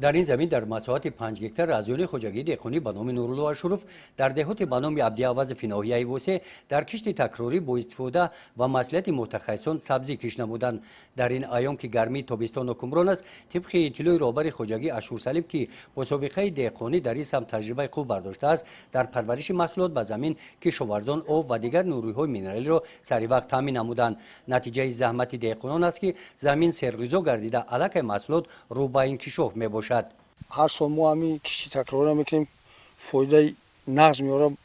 در این زمین در مساحت 5 هکتار رازیون خوجگی دهقانی به نام نورالله اشرف در دهات به نام عبدی‌عوض فی ناحیه وسه در کشت تکراری با استفاده و مصلحت متخصصان سبزی کش نمودند. در این ایام که گرمی تابستان حکمران است، طبق اطلاع رهبر خوجگی اشور سلیم که با سابقه دهقانی در این سمت تجربه خوب برداشته است، در پرورش محصولات به زمین کشاورزان آب و دیگر نیروهای مینرالی را سریع وقت تامین نمودند. نتیجه زحمت دهقانان است که زمین سرغذا گردیده علاقه محصولات رو به انکشاف میباشد. هر سال ما همی کشتی تکرار میکنیم، فایده نقض میاره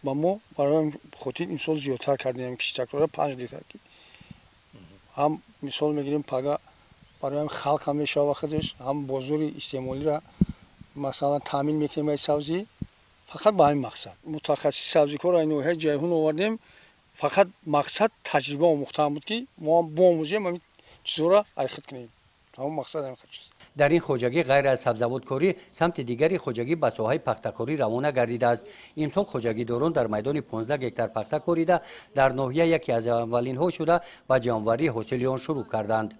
با ما. برای خودی این سال زیادتر کردیم کشتی تکرار 5 لیتر کی هم مثال میگیریم پگا برای هم خلق هم میشه وقتش هم بازار استعمالی را مثلا تامین میکنیم از سبزی فقط با این مقصد. متخصص سبزی کار اینو هیچ جایهون آوردیم، فقط مقصد تجربه آموختن بود که ما بیاموزیم همین چیزا را ایخت کنیم. همون مقصد همین چیز. در این خوجگی غیر از سبزوات کاری سمت دیگری خوجگی به ساحه پخته کاری روانه گردیده است. امسال خوجگی داران در میدان 15 هکتار پخته کاریده در ناحیه یکی از اولین ها شده به جانوری حاصل آن شروع کردند.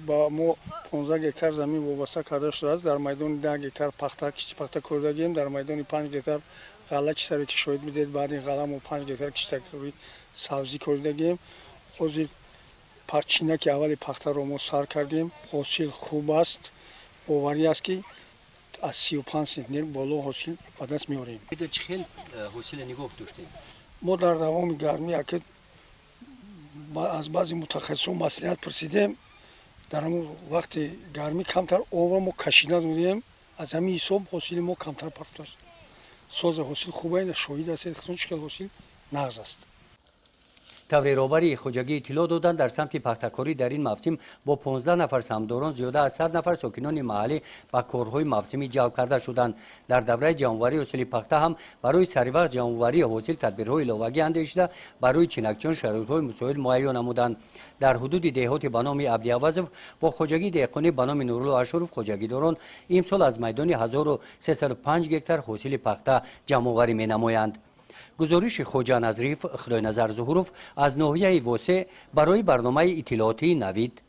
با ما 15 هکتار زمین وابسته کرده شده است. در میدان 10 هکتار کشتی پخته کردیم، در میدان 5 هکتار غله چیزی که شاید میدید بعد این غله ما 5 هکتار کشتی کاری سبزی کردیم. حاضر پرچینه که اولی پخته رو ما سر کردیم، حاصل خوب است. باوری است که از 35 سنتیمتر بالا حاصل به دست میاریم. چه خیلی حاصل نگاه داشتیم. ما در دوام گرمی که از بعضی متخصصان مصلحت پرسیدیم، در همون وقت گرمی کمتر آب ما کشیده دادیم، از همین حساب حاصل ما کمتر پخته شد. ساز حاصل خوبه، شاهد است که حاصل نقض است. طور رهبری خوجگی اطلاع دادند در سمت پخته‌کاری در این موسم با 15 نفر سهامداران زیاده از 100 نفر ساکنان محلی به کارهای موسمی جلب کرده شدند. در دوره جمع‌آوری حاصل پخته هم برای سریع جمع‌آوری حاصل تدبیرهای علاوگی اندیشیده برای چینکچیان شرایط‌های مساعد مهیا نمودند. در حدود دهات به نام عبدی‌عوض با خوجگی دهقانی به نام نورالله اشرف خوجگی داران امسال از میدان 1305 هکتار حاصل پخته جمع‌آوری می‌نمایند. گزارش خوجا نظریف خدای نظر ظهوروف از ناحیه وسه برای برنامه اطلاعاتی نوید.